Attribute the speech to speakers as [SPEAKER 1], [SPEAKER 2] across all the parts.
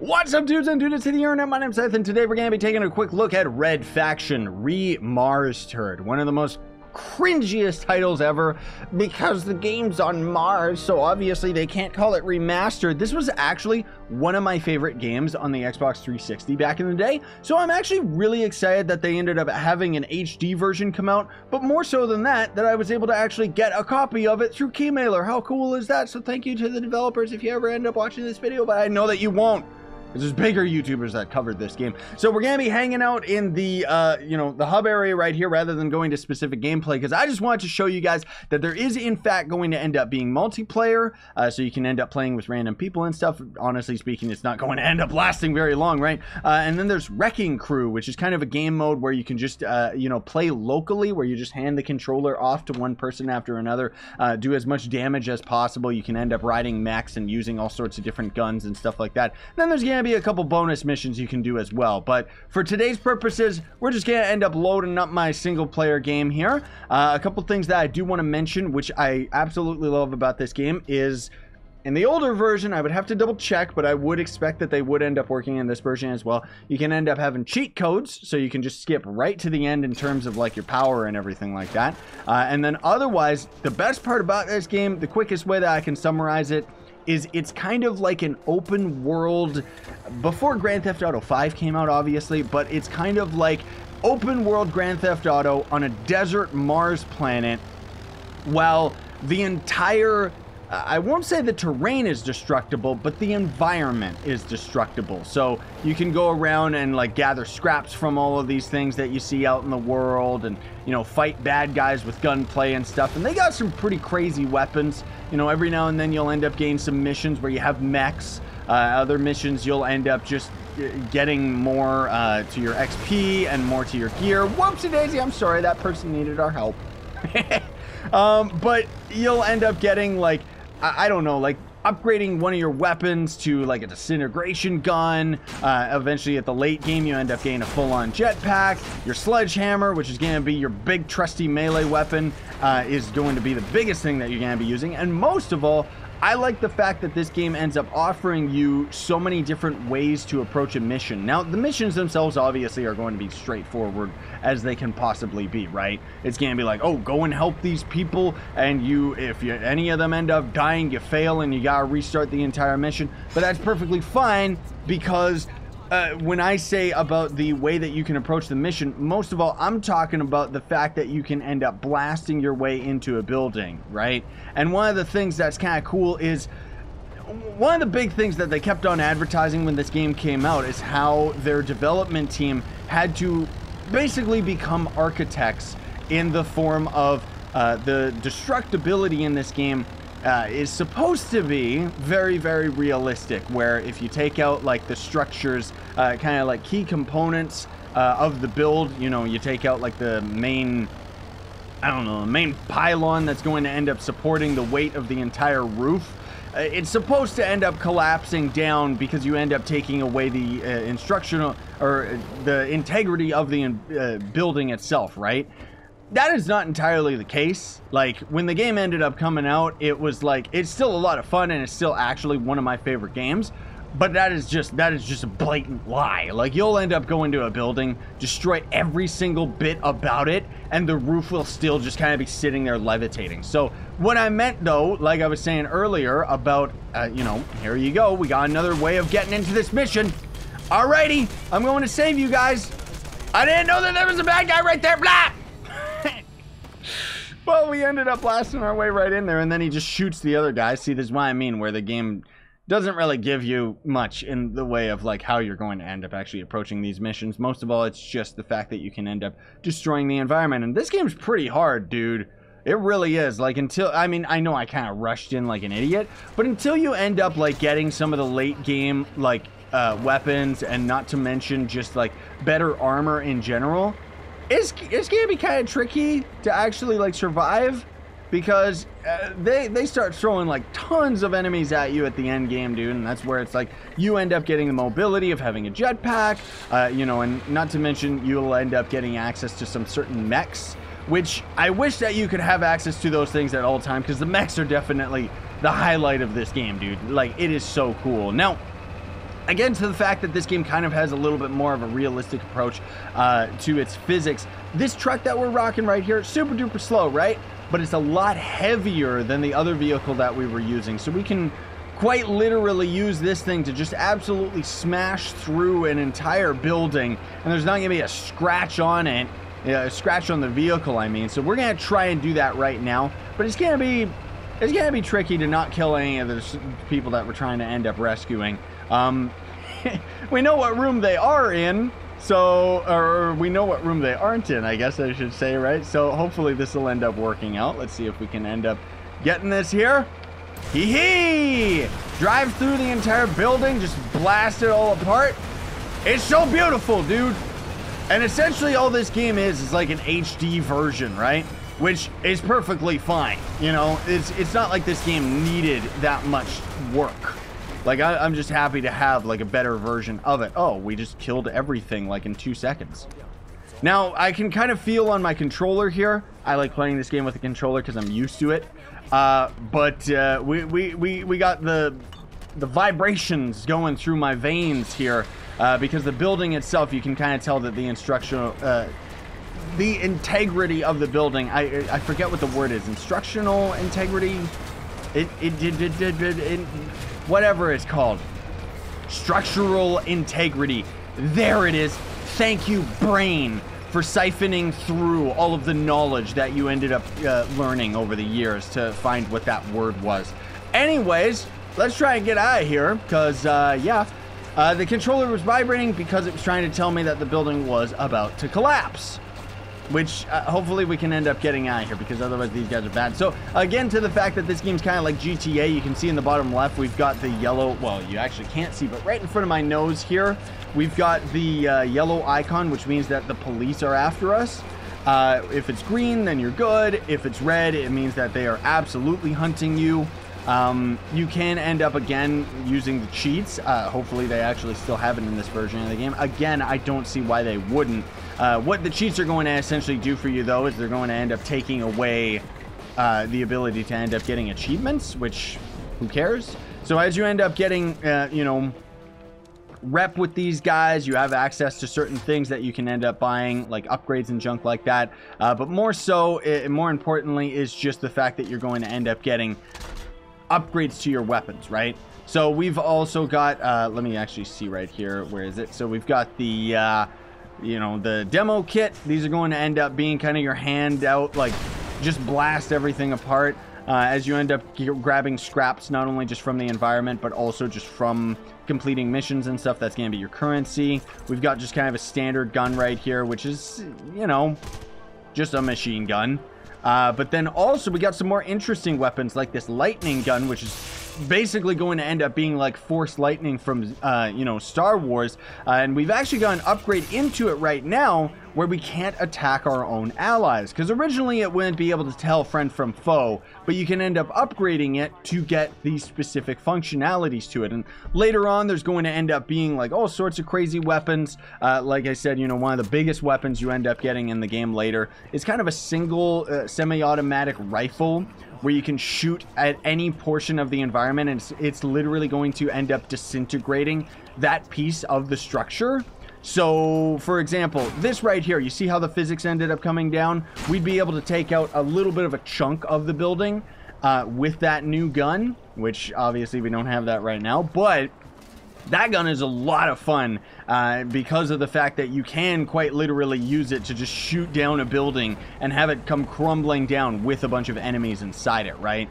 [SPEAKER 1] What's up, dudes and dudettes of the internet? My name's Seth, and today we're going to be taking a quick look at Red Faction Re-Mars-tered, one of the most cringiest titles ever because the game's on Mars, so obviously they can't call it remastered. This was actually one of my favorite games on the Xbox 360 back in the day, so I'm actually really excited that they ended up having an HD version come out, but more so than that, that I was able to actually get a copy of it through Keymailer. How cool is that? So thank you to the developers if you ever end up watching this video, but I know that you won't. There's bigger YouTubers that covered this game. So we're going to be hanging out in the, the hub area right here rather than going to specific gameplay, because I just wanted to show you guys that there is, in fact, going to end up being multiplayer. So you can end up playing with random people and stuff. Honestly speaking, it's not going to end up lasting very long, right? And then there's Wrecking Crew, which is kind of a game mode where you can just, play locally, where you just hand the controller off to one person after another, do as much damage as possible. You can end up riding mechs and using all sorts of different guns and stuff like that. And then there's going to be a couple bonus missions you can do as well, but for today's purposes we're just gonna end up loading up my single player game here. A couple things that I do want to mention, which I absolutely love about this game, is in the older version, I would have to double check, but I would expect that they would end up working in this version as well. You can end up having cheat codes, so you can just skip right to the end in terms of like your power and everything like that. And then otherwise, the best part about this game, the quickest way that I can summarize it, is it's kind of like an open world before Grand Theft Auto 5 came out, obviously, but it's kind of like open world Grand Theft Auto on a desert Mars planet, while the entire, I won't say the terrain is destructible, but the environment is destructible. So you can go around and like gather scraps from all of these things that you see out in the world, and fight bad guys with gunplay and stuff. And they got some pretty crazy weapons. Every now and then you'll end up getting some missions where you have mechs. Other missions you'll end up just getting more to your XP and more to your gear. Whoopsie daisy, I'm sorry, that person needed our help. But you'll end up getting like, I don't know, like upgrading one of your weapons to like a disintegration gun. Eventually at the late game you end up getting a full-on jetpack. Your sledgehammer, which is going to be your big trusty melee weapon, is going to be the biggest thing that you're going to be using. And most of all, I like the fact that this game ends up offering you so many different ways to approach a mission. Now, the missions themselves obviously are going to be straightforward as they can possibly be, right? It's going to be like, oh, go and help these people, and if any of them end up dying, you fail and you gotta restart the entire mission. But that's perfectly fine, because when I say about the way that you can approach the mission, most of all, I'm talking about the fact that you can end up blasting your way into a building, right? And one of the things that's kind of cool is, one of the big things that they kept on advertising when this game came out is how their development team had to basically become architects in the form of the destructibility in this game is supposed to be very, very realistic, where if you take out like the structures, kind of like key components of the build, you take out like the main, the main pylon that's going to end up supporting the weight of the entire roof. It's supposed to end up collapsing down because you end up taking away the instructional or the integrity of the building itself, right? That is not entirely the case. Like, when the game ended up coming out, it was like, it's still a lot of fun and it's still actually one of my favorite games, but that is just a blatant lie. Like, you'll end up going to a building, destroy every single bit about it, and the roof will still just kind of be sitting there levitating. So what I meant though, like I was saying earlier about, here you go, we got another way of getting into this mission. Alrighty, I'm going to save you guys. I didn't know that there was a bad guy right there, blah! Well, we ended up blasting our way right in there, and then he just shoots the other guy. See, this is what I mean, where the game doesn't really give you much in the way of like how you're going to end up actually approaching these missions. Most of all, it's just the fact that you can end up destroying the environment. And this game's pretty hard, dude. It really is. Like, I know I kind of rushed in like an idiot, but until you end up like getting some of the late game like weapons, and not to mention just like better armor in general, it's gonna be kind of tricky to actually like survive, because they start throwing like tons of enemies at you at the end game, dude, and that's where it's like you end up getting the mobility of having a jetpack, and not to mention you'll end up getting access to some certain mechs, which I wish that you could have access to those things at all time, because the mechs are definitely the highlight of this game, dude. Like, it is so cool. Now, Again, to the fact that this game kind of has a little bit more of a realistic approach to its physics. This truck that we're rocking right here, super duper slow, right? But it's a lot heavier than the other vehicle that we were using. So we can quite literally use this thing to just absolutely smash through an entire building. And there's not gonna be a scratch on it, a scratch on the vehicle, I mean. So we're gonna try and do that right now. But it's gonna be tricky to not kill any of the people that we're trying to end up rescuing. We know what room they are in, so, or we know what room they aren't in, I guess I should say, right? So hopefully this will end up working out. Let's see if we can end up getting this here. Hee-hee! Drive through the entire building, just blast it all apart. It's so beautiful, dude. And essentially all this game is like an HD version, right? Which is perfectly fine. You know, it's not like this game needed that much work. Like, I'm just happy to have, like, a better version of it. Oh, we just killed everything, like, in 2 seconds. Now, I can kind of feel on my controller here. I like playing this game with a controller because I'm used to it. But we got the vibrations going through my veins here. Because the building itself, you can kind of tell that the instructional... the integrity of the building, I forget what the word is. Instructional integrity? Whatever it's called. Structural integrity. There it is. Thank you, brain, for siphoning through all of the knowledge that you ended up learning over the years to find what that word was. Anyways, let's try and get out of here, because, yeah, the controller was vibrating because it was trying to tell me that the building was about to collapse. Which, hopefully we can end up getting out of here, because otherwise these guys are bad. So, again, to the fact that this game's kind of like GTA, you can see in the bottom left, we've got the yellow, well, you actually can't see, but right in front of my nose here, we've got the yellow icon, which means that the police are after us. If it's green, then you're good. If it's red, it means that they are absolutely hunting you. You can end up, again, using the cheats. Hopefully they actually still have it in this version of the game. Again, I don't see why they wouldn't. What the cheats are going to essentially do for you, though, is they're going to end up taking away the ability to end up getting achievements, which, who cares? So as you end up getting, you know, rep with these guys, you have access to certain things that you can end up buying, like upgrades and junk like that. But more so, more importantly, is just the fact that you're going to end up getting upgrades to your weapons, right? So we've also got, let me actually see right here, where is it? So we've got the, you know, the demo kit. These are going to end up being kind of your handout, like, just blast everything apart as you end up grabbing scraps, not only just from the environment, but also just from completing missions and stuff. That's going to be your currency. We've got just kind of a standard gun right here, which is, you know, just a machine gun. But then also we got some more interesting weapons like this lightning gun, which is basically going to end up being like Force Lightning from, you know, Star Wars. And we've actually got an upgrade into it right now where we can't attack our own allies. Because originally it wouldn't be able to tell friend from foe, but you can end up upgrading it to get these specific functionalities to it. And later on, there's going to end up being like all sorts of crazy weapons. Like I said, you know, one of the biggest weapons you end up getting in the game later is kind of a single semi-automatic rifle where you can shoot at any portion of the environment, and it's literally going to end up disintegrating that piece of the structure. So, for example, this right here, you see how the physics ended up coming down? We'd be able to take out a little bit of a chunk of the building with that new gun, which obviously we don't have that right now, but that gun is a lot of fun because of the fact that you can quite literally use it to just shoot down a building and have it come crumbling down with a bunch of enemies inside it, right?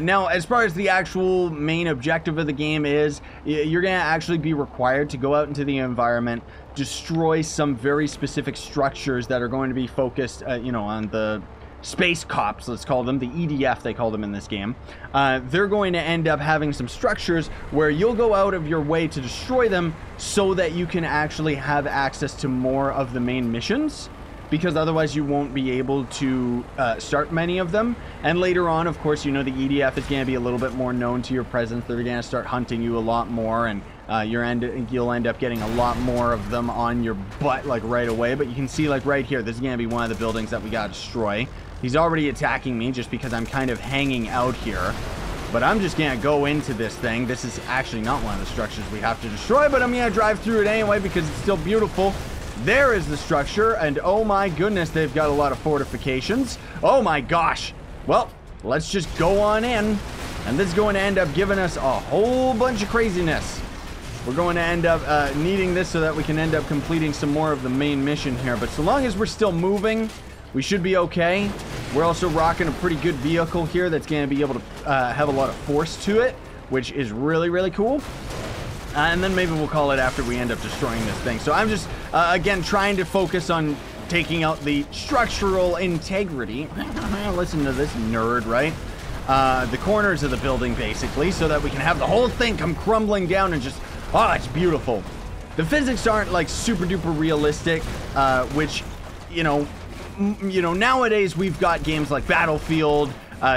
[SPEAKER 1] Now, as far as the actual main objective of the game is, you're going to actually be required to go out into the environment, destroy some very specific structures that are going to be focused, you know, on the space cops, let's call them, the EDF they call them in this game. They're going to end up having some structures where you'll go out of your way to destroy them so that you can actually have access to more of the main missions, because otherwise you won't be able to start many of them. And later on, of course, you know, the EDF is going to be a little bit more known to your presence. They're going to start hunting you a lot more, and you'll end up getting a lot more of them on your butt, like, right away. But you can see, like, right here, this is going to be one of the buildings that we got to destroy. He's already attacking me just because I'm kind of hanging out here. But I'm just gonna go into this thing. This is actually not one of the structures we have to destroy, but I'm gonna drive through it anyway because it's still beautiful. There is the structure, and oh my goodness, they've got a lot of fortifications. Oh my gosh. Well, let's just go on in, and this is going to end up giving us a whole bunch of craziness. We're going to end up needing this so that we can end up completing some more of the main mission here, but so long as we're still moving, we should be okay. We're also rocking a pretty good vehicle here that's going to be able to have a lot of force to it, which is really, really cool. And then maybe we'll call it after we end up destroying this thing. So I'm just, again, trying to focus on taking out the structural integrity. Listen to this nerd, right? The corners of the building, basically, so that we can have the whole thing come crumbling down and just, oh, it's beautiful. The physics aren't, like, super duper realistic, which, you know, nowadays we've got games like Battlefield.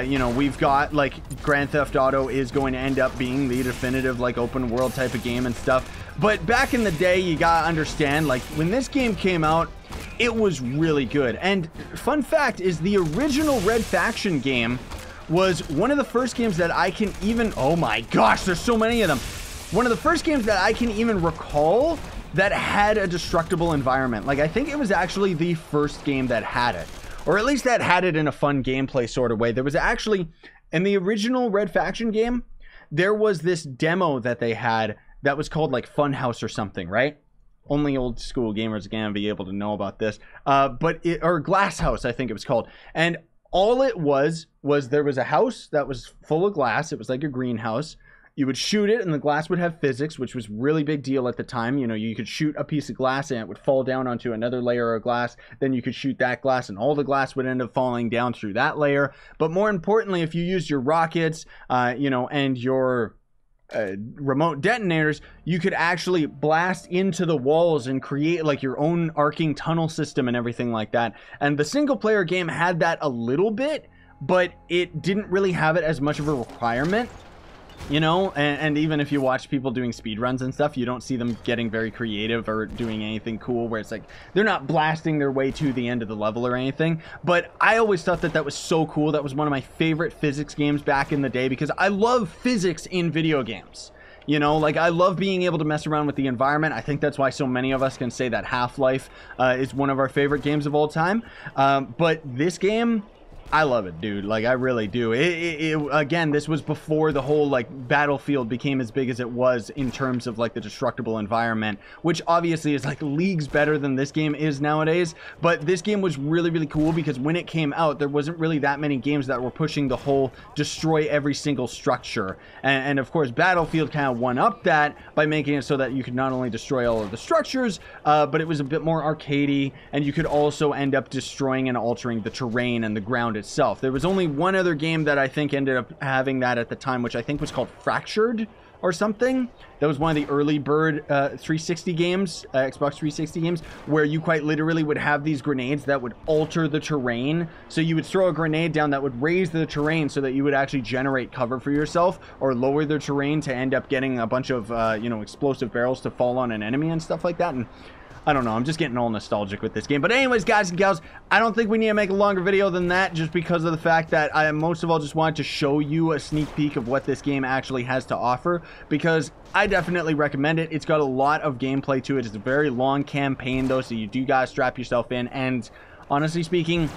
[SPEAKER 1] You know, we've got, like, Grand Theft Auto is going to end up being the definitive, like, open world type of game and stuff. But back in the day, you gotta understand, like, when this game came out, it was really good. And fun fact is the original Red Faction game was one of the first games that I can even, oh my gosh, there's so many of them. One of the first games that I can even recall that had a destructible environment. Like, I think it was actually the first game that had it. Or at least that had it in a fun gameplay sort of way. There was actually, in the original Red Faction game, there was this demo that they had that was called like Funhouse or something, right? Only old school gamers are gonna be able to know about this. Or Glass House, I think it was called. And all it was there was a house that was full of glass. It was like a greenhouse. You would shoot it and the glass would have physics, which was really big deal at the time. You know, you could shoot a piece of glass and it would fall down onto another layer of glass. Then you could shoot that glass and all the glass would end up falling down through that layer. But more importantly, if you used your rockets, you know, and your remote detonators, you could actually blast into the walls and create like your own arcing tunnel system and everything like that. And the single player game had that a little bit, but it didn't really have it as much of a requirement. You know, and even if you watch people doing speedruns and stuff, you don't see them getting very creative or doing anything cool where it's like they're not blasting their way to the end of the level or anything. But I always thought that that was so cool. That was one of my favorite physics games back in the day because I love physics in video games. You know, like I love being able to mess around with the environment. I think that's why so many of us can say that Half-Life is one of our favorite games of all time. But this game, I love it, dude. Like, I really do. Again, this was before the whole, like, Battlefield became as big as it was in terms of, like, the destructible environment, which obviously is, like, leagues better than this game is nowadays. But this game was really, really cool because when it came out, there wasn't really that many games that were pushing the whole destroy every single structure. And of course, Battlefield kind of one-upped that by making it so that you could not only destroy all of the structures, but it was a bit more arcadey, and you could also end up destroying and altering the terrain and the ground itself. There was only one other game that I think ended up having that at the time, which I think was called Fractured or something. That was one of the early bird 360 games, Xbox 360 games, where you quite literally would have these grenades that would alter the terrain. So you would throw a grenade down that would raise the terrain so that you would actually generate cover for yourself, or lower the terrain to end up getting a bunch of you know, explosive barrels to fall on an enemy and stuff like that. And I don't know, I'm just getting all nostalgic with this game. But anyways, guys and gals, I don't think we need to make a longer video than that, just because of the fact that I most of all just wanted to show you a sneak peek of what this game actually has to offer, because I definitely recommend it. It's got a lot of gameplay to it. It's a very long campaign though, so you do gotta strap yourself in, and honestly speaking,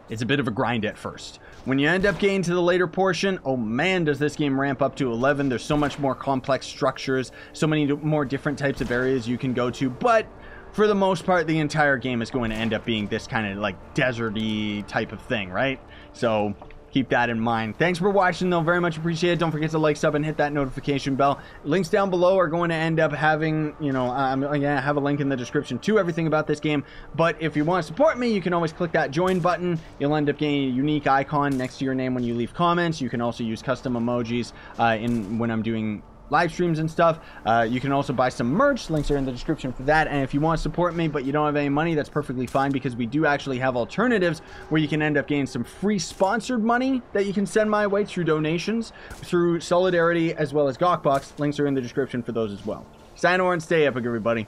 [SPEAKER 1] it's a bit of a grind at first. When you end up getting to the later portion, oh man, does this game ramp up to 11. There's so much more complex structures, so many more different types of areas you can go to, but for the most part, the entire game is going to end up being this kind of like desert-y type of thing, right? So keep that in mind. Thanks for watching though, very much appreciated. Don't forget to like, sub, and hit that notification bell. Links down below are going to end up having, you know, I'm gonna have a link in the description to everything about this game. But if you want to support me, you can always click that join button. You'll end up getting a unique icon next to your name when you leave comments. You can also use custom emojis when I'm doing live streams and stuff. You can also buy some merch. Links are in the description for that. And if you want to support me but you don't have any money, that's perfectly fine, because we do actually have alternatives where you can end up getting some free sponsored money that you can send my way through donations, through Solidarity, as well as Gawkbox. Links are in the description for those as well. Sign on and stay epic, everybody.